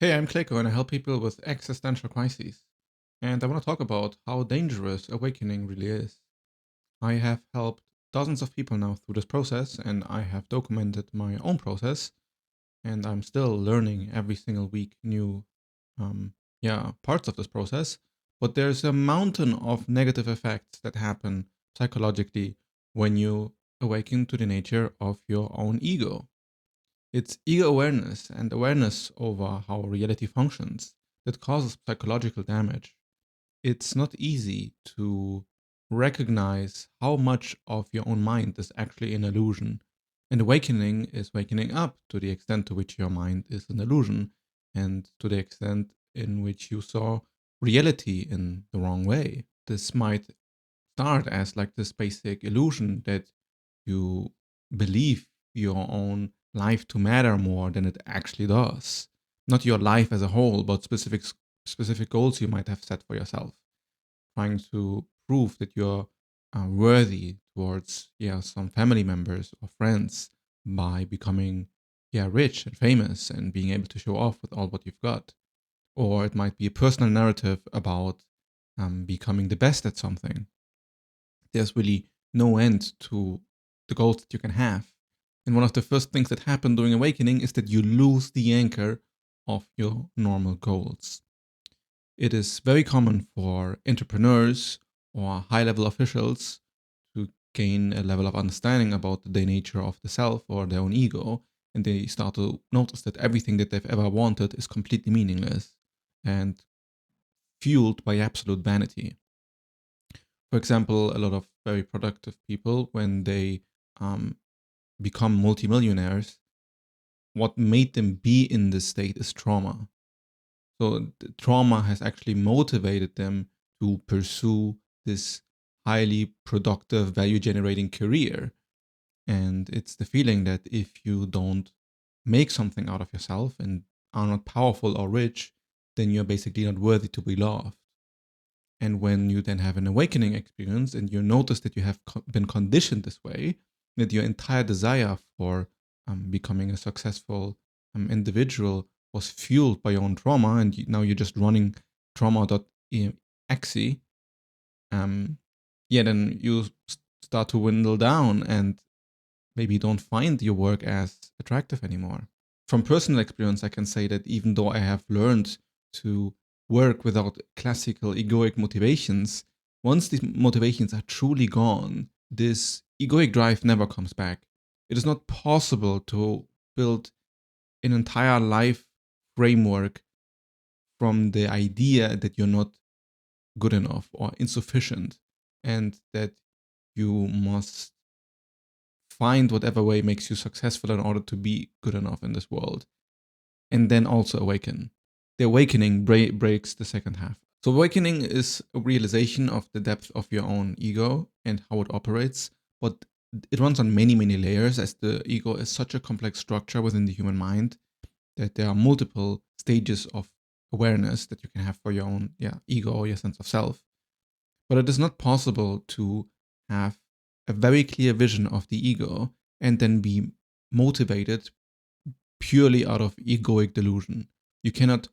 Hey, I'm Kliko and I help people with existential crises. And I want to talk about how dangerous awakening really is. I have helped dozens of people now through this process and I have documented my own process. And I'm still learning every single week new um, parts of this process. But there's a mountain of negative effects that happen psychologically when you awaken to the nature of your own ego. It's ego awareness and awareness over how reality functions that causes psychological damage. It's not easy to recognize how much of your own mind is actually an illusion. And awakening is wakening up to the extent to which your mind is an illusion and to the extent in which you saw reality in the wrong way. This might start as like this basic illusion that you believe your own life to matter more than it actually does. Not your life as a whole, but specific goals you might have set for yourself, trying to prove that you're worthy towards some family members or friends by becoming rich and famous and being able to show off with all what you've got. Or it might be a personal narrative about becoming the best at something. There's really no end to the goals that you can have. And one of the first things that happen during awakening is that you lose the anchor of your normal goals. It is very common for entrepreneurs or high level officials to gain a level of understanding about the nature of the self or their own ego. And they start to notice that everything that they've ever wanted is completely meaningless and fueled by absolute vanity. For example, a lot of very productive people, when they um, become multimillionaires, what made them be in this state is trauma. So the trauma has actually motivated them to pursue this highly productive, value generating career. And it's the feeling that if you don't make something out of yourself and are not powerful or rich, then you're basically not worthy to be loved. And when you then have an awakening experience and you notice that you have been conditioned this way, that your entire desire for becoming a successful individual was fueled by your own trauma, and now you're just running trauma.exe, then you start to dwindle down and maybe don't find your work as attractive anymore. From personal experience, I can say that even though I have learned to work without classical egoic motivations, once these motivations are truly gone, this egoic drive never comes back. It is not possible to build an entire life framework from the idea that you're not good enough or insufficient and that you must find whatever way makes you successful in order to be good enough in this world, and then also awaken. The awakening breaks the second half. So awakening is a realization of the depth of your own ego and how it operates, but it runs on many, many layers, as the ego is such a complex structure within the human mind that there are multiple stages of awareness that you can have for your own ego or your sense of self. But it is not possible to have a very clear vision of the ego and then be motivated purely out of egoic delusion. You cannot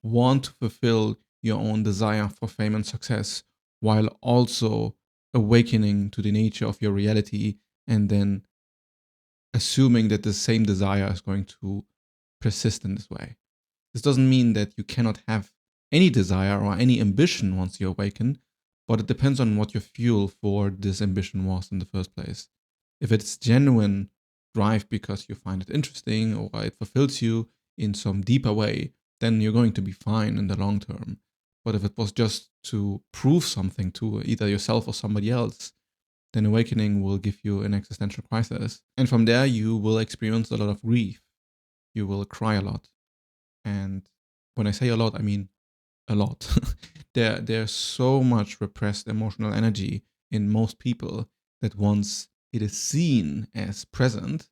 want to fulfill your own desire for fame and success while also awakening to the nature of your reality and then assuming that the same desire is going to persist in this way. This doesn't mean that you cannot have any desire or any ambition once you awaken, but it depends on what your fuel for this ambition was in the first place. If it's genuine drive because you find it interesting or it fulfills you in some deeper way, then you're going to be fine in the long term. But if it was just to prove something to either yourself or somebody else, then awakening will give you an existential crisis. And from there, you will experience a lot of grief. You will cry a lot. And when I say a lot, I mean a lot. There's so much repressed emotional energy in most people that once it is seen as present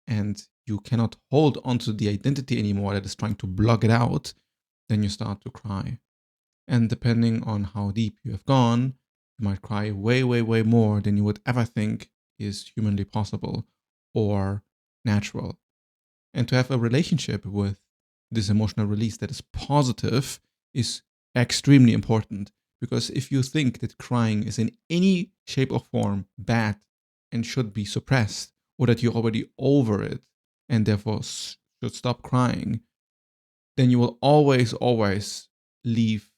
and you cannot hold onto the identity anymore that is trying to block it out, then you start to cry. And depending on how deep you have gone, you might cry way, way, way more than you would ever think is humanly possible or natural. And to have a relationship with this emotional release that is positive is extremely important. Because if you think that crying is in any shape or form bad and should be suppressed, or that you're already over it and therefore should stop crying, then you will always leave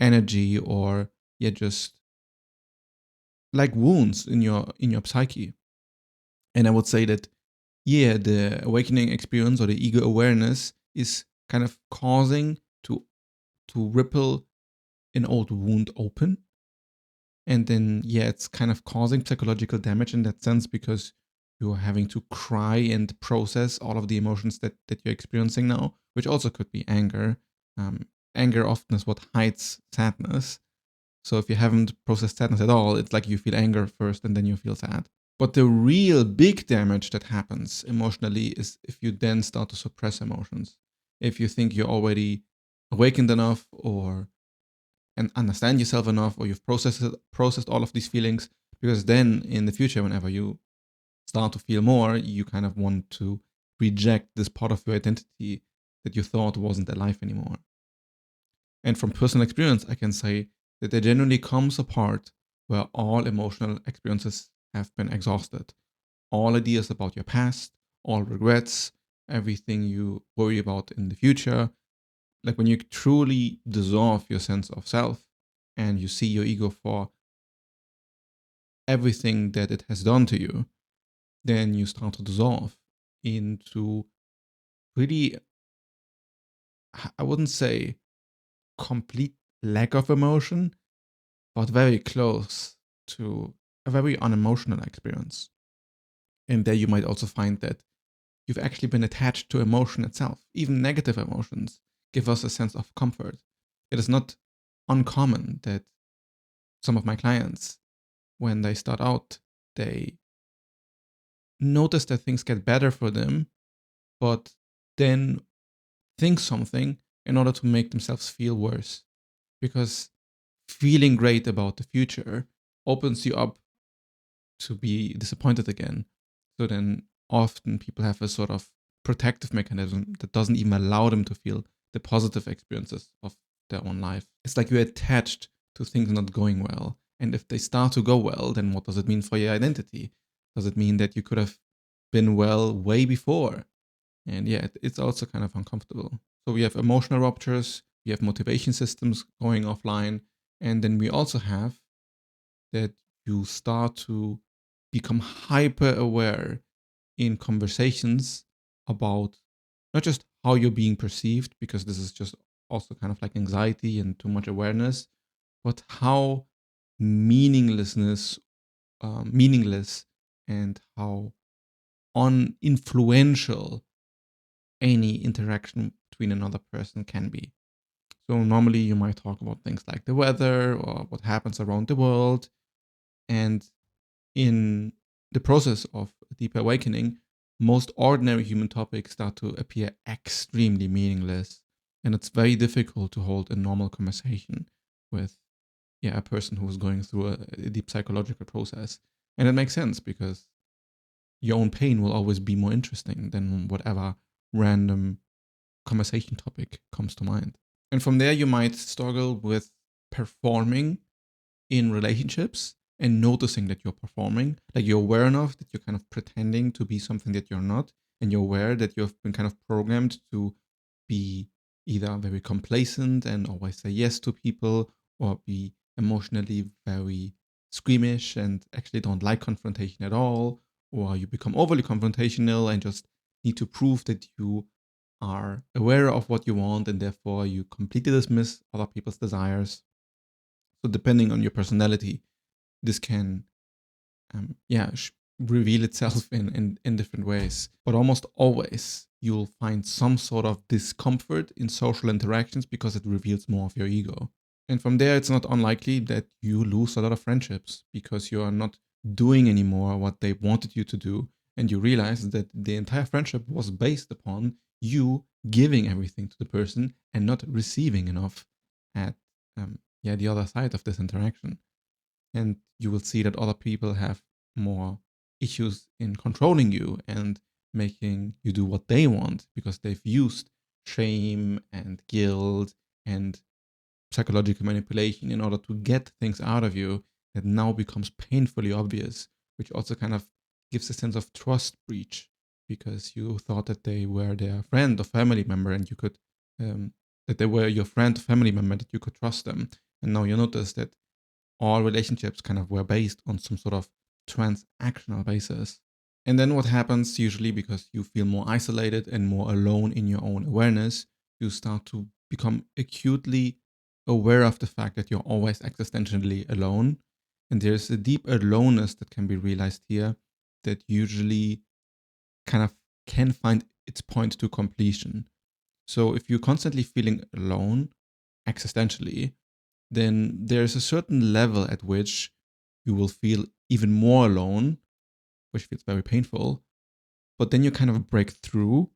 energy or just like wounds in your psyche. And I would say that the awakening experience or the ego awareness is kind of causing to ripple an old wound open. And then it's kind of causing psychological damage in that sense, because you're having to cry and process all of the emotions that you're experiencing now, which also could be anger. Anger often is what hides sadness. So if you haven't processed sadness at all, it's like you feel anger first and then you feel sad. But the real big damage that happens emotionally is if you then start to suppress emotions. If you think you're already awakened enough and understand yourself enough, or you've processed all of these feelings, because then in the future, whenever you start to feel more, you kind of want to reject this part of your identity that you thought wasn't alive anymore. And from personal experience, I can say that there genuinely comes a part where all emotional experiences have been exhausted. All ideas about your past, all regrets, everything you worry about in the future. Like when you truly dissolve your sense of self and you see your ego for everything that it has done to you, then you start to dissolve into really, I wouldn't say complete lack of emotion, but very close to a very unemotional experience. And there you might also find that you've actually been attached to emotion itself. Even negative emotions give us a sense of comfort. It is not uncommon that some of my clients, when they start out, they notice that things get better for them, but then think something in order to make themselves feel worse. Because feeling great about the future opens you up to be disappointed again. So then often people have a sort of protective mechanism that doesn't even allow them to feel the positive experiences of their own life. It's like you're attached to things not going well. And if they start to go well, then what does it mean for your identity? Does it mean that you could have been well way before? And it's also kind of uncomfortable. So we have emotional ruptures, we have motivation systems going offline, and then we also have that you start to become hyper aware in conversations about not just how you're being perceived, because this is just also kind of like anxiety and too much awareness, but how meaningless and how uninfluential any interaction between another person can be. So normally you might talk about things like the weather or what happens around the world. And in the process of deep awakening, most ordinary human topics start to appear extremely meaningless. And it's very difficult to hold a normal conversation with a person who's going through a deep psychological process. And it makes sense, because your own pain will always be more interesting than whatever random conversation topic comes to mind. And from there, you might struggle with performing in relationships and noticing that you're performing. Like you're aware enough that you're kind of pretending to be something that you're not. And you're aware that you've been kind of programmed to be either very complacent and always say yes to people, or be emotionally very squeamish and actually don't like confrontation at all. Or you become overly confrontational and just need to prove that you are aware of what you want, and therefore you completely dismiss other people's desires. So depending on your personality, this can reveal itself in different ways. But almost always you'll find some sort of discomfort in social interactions, because it reveals more of your ego. And from there, it's not unlikely that you lose a lot of friendships because you are not doing anymore what they wanted you to do. And you realize that the entire friendship was based upon you giving everything to the person and not receiving enough at the other side of this interaction. And you will see that other people have more issues in controlling you and making you do what they want, because they've used shame and guilt and psychological manipulation in order to get things out of you that now becomes painfully obvious, which also kind of gives a sense of trust breach because you thought that they were their friend or family member and you could, that they were your friend or family member, that you could trust them. And now you notice that all relationships kind of were based on some sort of transactional basis. And then what happens usually, because you feel more isolated and more alone in your own awareness, you start to become acutely aware of the fact that you're always existentially alone. And there's a deep aloneness that can be realized here that usually kind of can find its point to completion. So if you're constantly feeling alone existentially, then there's a certain level at which you will feel even more alone, which feels very painful. But then you kind of break through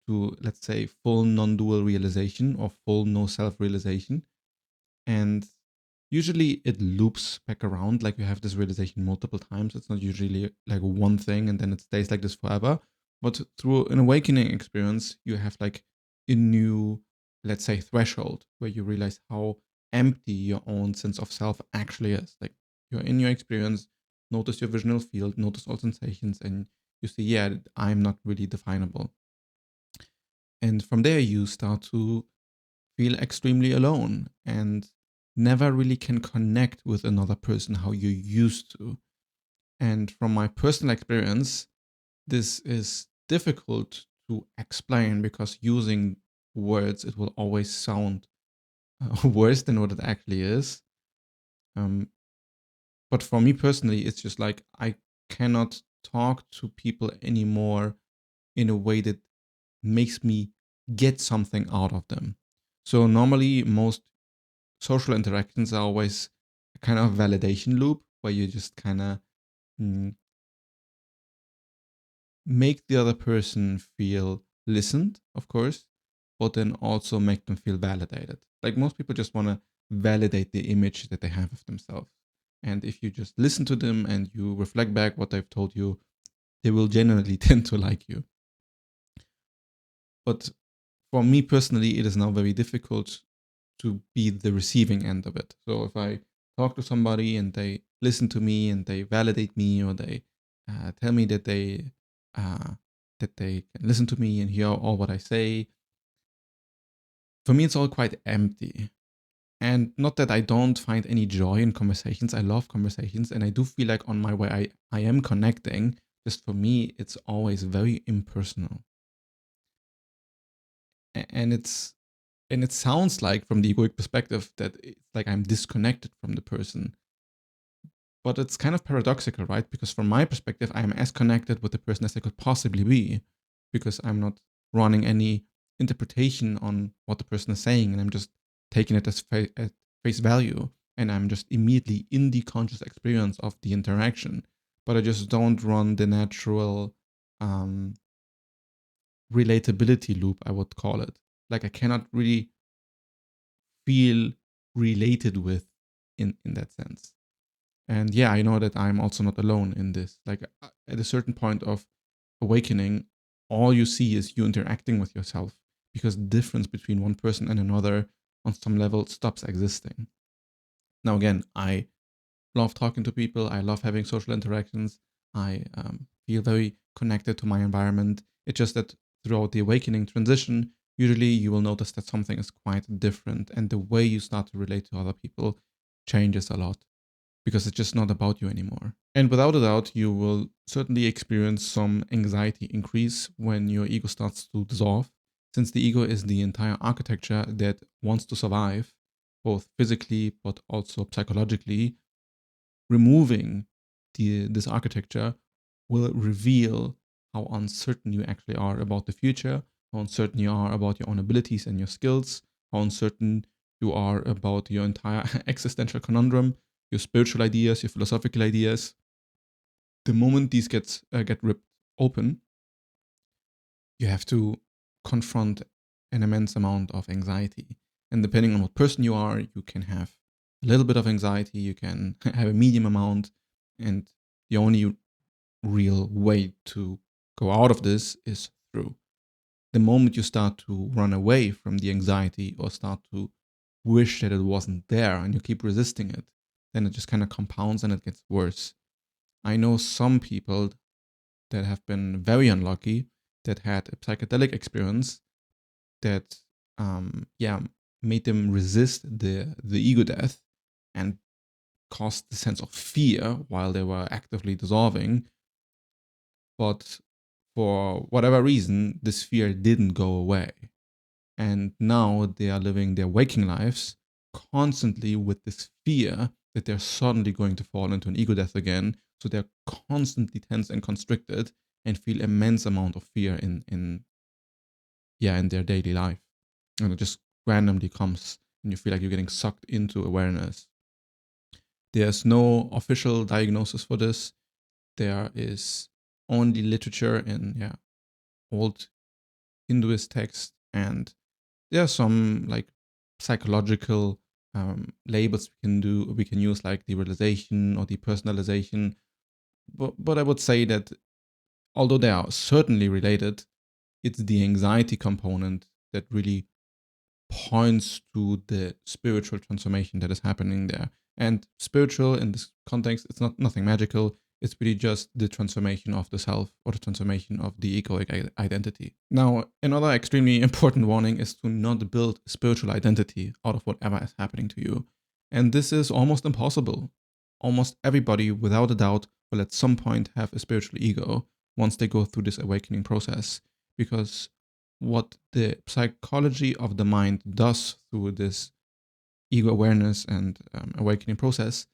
to, let's say, full non-dual realization or full no-self realization. And usually it loops back around, like you have this realization multiple times. It's not usually like one thing and then it stays like this forever. But through an awakening experience, you have like a new, let's say, threshold where you realize how empty your own sense of self actually is. Like you're in your experience, notice your visual field, notice all sensations, and you see, yeah, I'm not really definable. And from there, you start to feel extremely alone and never really can connect with another person how you used to. And from my personal experience, this is difficult to explain because using words, it will always sound worse than what it actually is. Um, but for me personally, it's just like I cannot talk to people anymore in a way that makes me get something out of them. So normally, most social interactions are always a kind of validation loop where you just kind of make the other person feel listened, of course, but then also make them feel validated. Like most people just want to validate the image that they have of themselves. And if you just listen to them and you reflect back what they've told you, they will generally tend to like you. But for me personally, it is now very difficult to be the receiving end of it. So if I talk to somebody and they listen to me and they validate me or they tell me uh, that they can listen to me and hear all what I say, for me it's all quite empty. And not that I don't find any joy in conversations. I love conversations and I do feel like on my way I am connecting. Just for me, it's always very impersonal. And it sounds like from the egoic perspective that it's like I'm disconnected from the person. But it's kind of paradoxical, right? Because from my perspective, I'm as connected with the person as I could possibly be because I'm not running any interpretation on what the person is saying and I'm just taking it as at face value and I'm just immediately in the conscious experience of the interaction. But I just don't run the natural relatability loop, I would call it. Like I cannot really feel related with in that sense. And yeah, I know that I'm also not alone in this. Like at a certain point of awakening, all you see is you interacting with yourself because the difference between one person and another on some level stops existing. Now, again, I love talking to people. I love having social interactions. I feel very connected to my environment. It's just that throughout the awakening transition, usually you will notice that something is quite different and the way you start to relate to other people changes a lot because it's just not about you anymore. And without a doubt, you will certainly experience some anxiety increase when your ego starts to dissolve, since the ego is the entire architecture that wants to survive, both physically but also psychologically. Removing this architecture will reveal how uncertain you actually are about the future, how uncertain you are about your own abilities and your skills, how uncertain you are about your entire existential conundrum, your spiritual ideas, your philosophical ideas. The moment these get ripped open, you have to confront an immense amount of anxiety. And depending on what person you are, you can have a little bit of anxiety, you can have a medium amount, and the only real way to go out of this is through. the moment you start to run away from the anxiety or start to wish that it wasn't there and you keep resisting it, then it just kind of compounds and it gets worse. I know some people that have been very unlucky, that had a psychedelic experience that made them resist the ego death and caused the sense of fear while they were actively dissolving. But for whatever reason, this fear didn't go away. And now they are living their waking lives constantly with this fear that they're suddenly going to fall into an ego death again. So they're constantly tense and constricted and feel immense amount of fear in their daily life. And it just randomly comes and you feel like you're getting sucked into awareness. There's no official diagnosis for this. There is only literature in old Hinduist texts, and there are some like psychological labels we can use, like derealization or depersonalization. But I would say that although they are certainly related, it's the anxiety component that really points to the spiritual transformation that is happening there. And spiritual in this context, it's not nothing magical. It's really just the transformation of the self or the transformation of the egoic identity. Now, another extremely important warning is to not build a spiritual identity out of whatever is happening to you. And this is almost impossible. Almost everybody, without a doubt, will at some point have a spiritual ego once they go through this awakening process. Because what the psychology of the mind does through this ego awareness and awakening process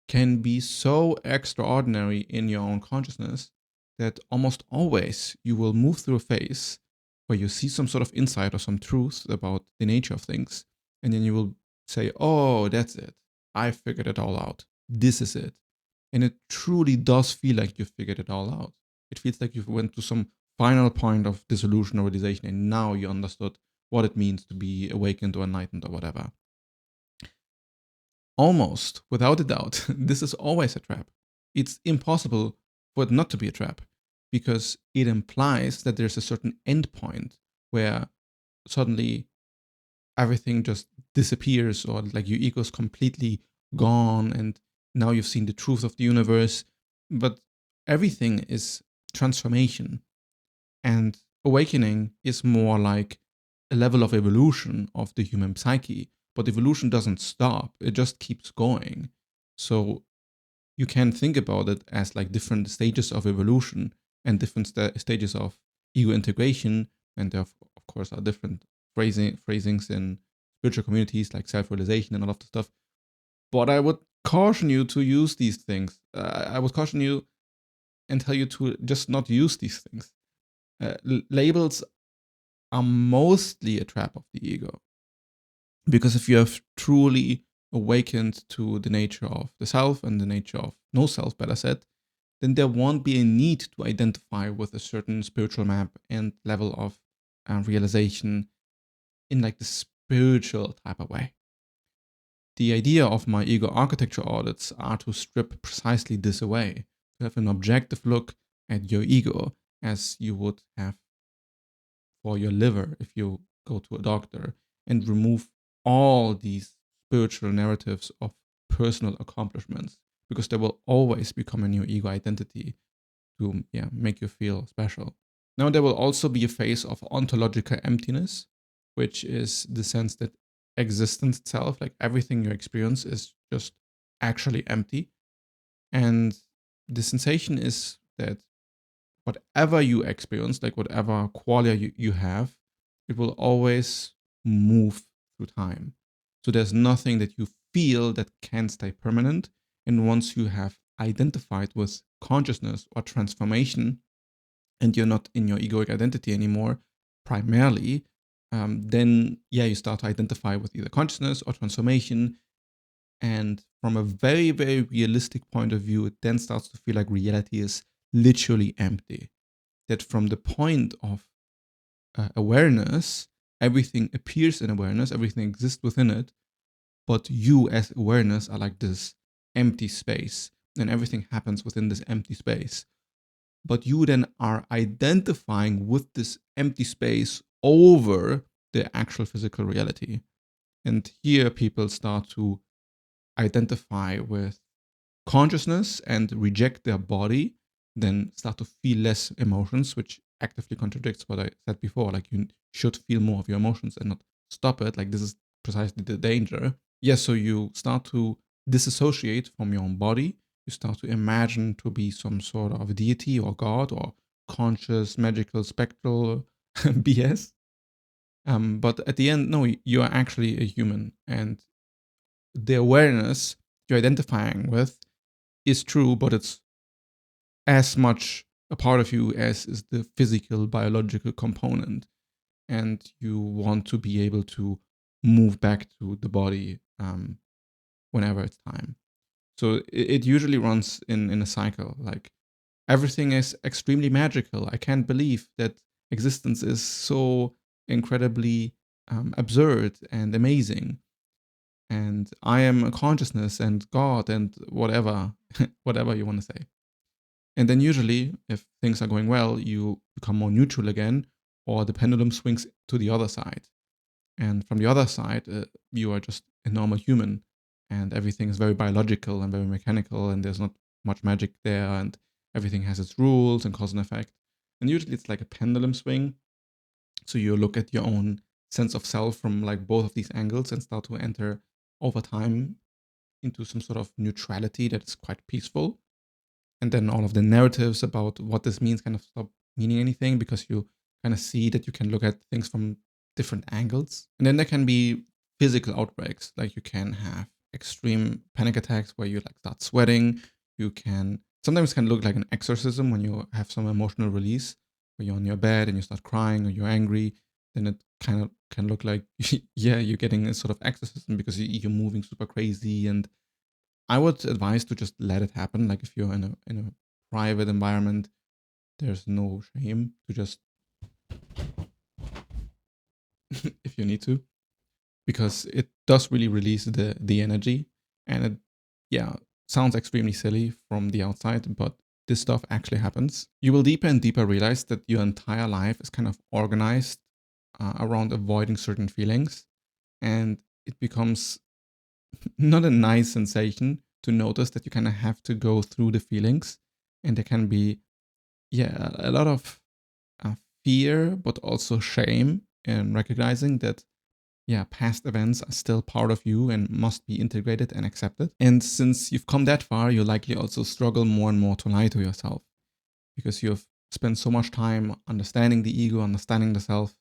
can be so extraordinary in your own consciousness that almost always you will move through a phase where you see some sort of insight or some truth about the nature of things, and then you will say, oh, that's it. I figured it all out. This is it. And it truly does feel like you figured it all out. It feels like you went to some final point of dissolution or realization, and now you understood what it means to be awakened or enlightened or whatever. Almost, without a doubt, this is always a trap. It's impossible for it not to be a trap, because it implies that there's a certain endpoint where suddenly everything just disappears, or like your ego is completely gone and now you've seen the truth of the universe. But everything is transformation, and awakening is more like a level of evolution of the human psyche. But evolution doesn't stop, it just keeps going. So you can think about it as like different stages of evolution and different stages of ego integration. And there, of course, are different phrasings in spiritual communities like self-realization and all of the stuff. But I would caution you to use these things. I would caution you and tell you to just not use these things. Labels are mostly a trap of the ego. Because if you have truly awakened to the nature of the self and the nature of no self, better said, then there won't be a need to identify with a certain spiritual map and level of realization in like the spiritual type of way. The idea of my ego architecture audits are to strip precisely this away, to have an objective look at your ego as you would have for your liver if you go to a doctor, and remove all these spiritual narratives of personal accomplishments, because there will always become a new ego identity to make you feel special. Now, there will also be a phase of ontological emptiness, which is the sense that existence itself, like everything you experience, is just actually empty. And the sensation is that whatever you experience, like whatever qualia you have, it will always move through time. So there's nothing that you feel that can stay permanent. And once you have identified with consciousness or transformation, and you're not in your egoic identity anymore, primarily, then you start to identify with either consciousness or transformation. And from a very, very realistic point of view, it then starts to feel like reality is literally empty. That from the point of awareness, everything appears in awareness, everything exists within it, but you as awareness are like this empty space, and everything happens within this empty space. but you then are identifying with this empty space over the actual physical reality. And here people start to identify with consciousness and reject their body, then start to feel less emotions, which actively contradicts what I said before. Like, you should feel more of your emotions and not stop it. Like, this is precisely the danger. Yes, so you start to disassociate from your own body. You start to imagine to be some sort of deity or god or conscious, magical, spectral BS. But at the end, no, you are actually a human, and the awareness you're identifying with is true, but it's as much a part of you as is the physical, biological component. And you want to be able to move back to the body whenever it's time. So it usually runs in a cycle. Like, everything is extremely magical. I can't believe that existence is so incredibly absurd and amazing. And I am a consciousness and God and whatever, whatever you want to say. And then usually, if things are going well, you become more neutral again, or the pendulum swings to the other side. And from the other side, you are just a normal human, and everything is very biological and very mechanical, and there's not much magic there, and everything has its rules and cause and effect. And usually it's like a pendulum swing. So you look at your own sense of self from like both of these angles and start to enter over time into some sort of neutrality that is quite peaceful. And then all of the narratives about what this means kind of stop meaning anything, because you kind of see that you can look at things from different angles. And then there can be physical outbreaks, like you can have extreme panic attacks where you like start sweating. You can sometimes can look like an exorcism when you have some emotional release, where you're on your bed and you start crying or you're angry. Then it kind of can look like yeah, you're getting a sort of exorcism because you're moving super crazy. And I would advise to just let it happen. Like, if you're in a private environment, there's no shame to just if you need to, because it does really release the energy. And it, yeah, sounds extremely silly from the outside, but this stuff actually happens. You will deeper and deeper realize that your entire life is kind of organized around avoiding certain feelings, and it becomes not a nice sensation to notice that you kind of have to go through the feelings. And there can be, yeah, a lot of uh, fear, but also shame in recognizing that, yeah, past events are still part of you and must be integrated and accepted. And since you've come that far, you likely also struggle more and more to lie to yourself, because you've spent so much time understanding the ego, understanding the self,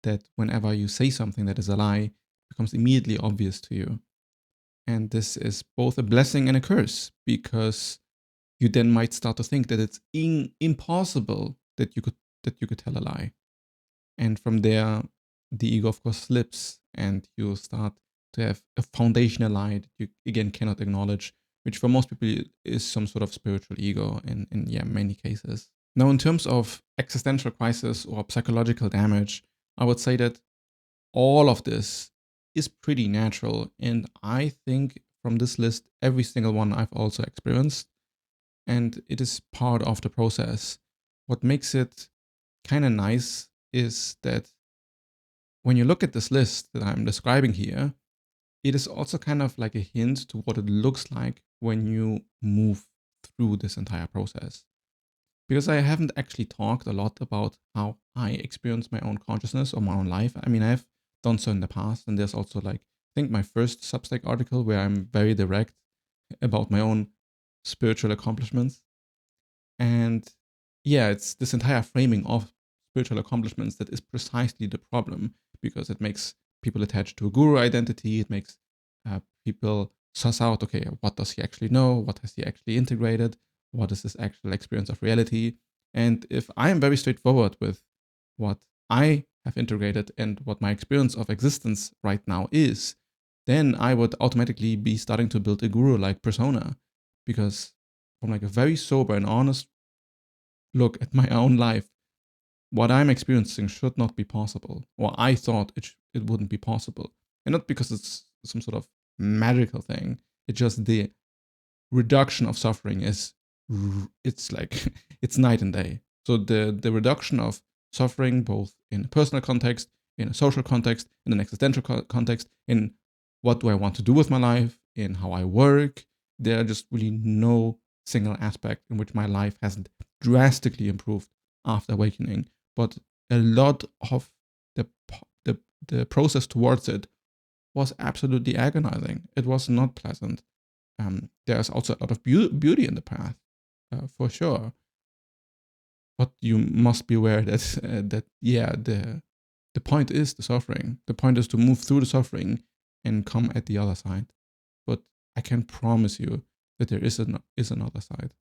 that whenever you say something that is a lie, it becomes immediately obvious to you. And this is both a blessing and a curse, because you then might start to think that it's impossible that you could tell a lie. And from there, the ego, of course, slips, and you start to have a foundational lie that you again cannot acknowledge, which for most people is some sort of spiritual ego in yeah, many cases. Now, in terms of existential crisis or psychological damage, I would say that all of this is pretty natural. And I think from this list, every single one I've also experienced, and it is part of the process. What makes it kind of nice is that when you look at this list that I'm describing here, it is also kind of like a hint to what it looks like when you move through this entire process. Because I haven't actually talked a lot about how I experience my own consciousness or my own life. I mean, I've done so in the past, and there's also like, I think my first Substack article where I'm very direct about my own spiritual accomplishments. And yeah, it's this entire framing of spiritual accomplishments that is precisely the problem, because it makes people attach to a guru identity. It makes people suss out, okay, what does he actually know? What has he actually integrated? What is his actual experience of reality? And if I am very straightforward with what I have integrated and what my experience of existence right now is, then I would automatically be starting to build a guru-like persona, because from like a very sober and honest look at my own life, what I'm experiencing should not be possible, or I thought it wouldn't be possible. And not because it's some sort of magical thing, it's just the reduction of suffering is it's like it's night and day. So the reduction of suffering, both in a personal context, in a social context, in an existential context, in what do I want to do with my life, in how I work, there are just really no single aspect in which my life hasn't drastically improved after awakening. But a lot of the the the process towards it was absolutely agonizing. It was not pleasant. There's also a lot of beauty in the path, for sure. But you must be aware that the point is the suffering. The point is to move through the suffering and come at the other side. But I can promise you that there is another side.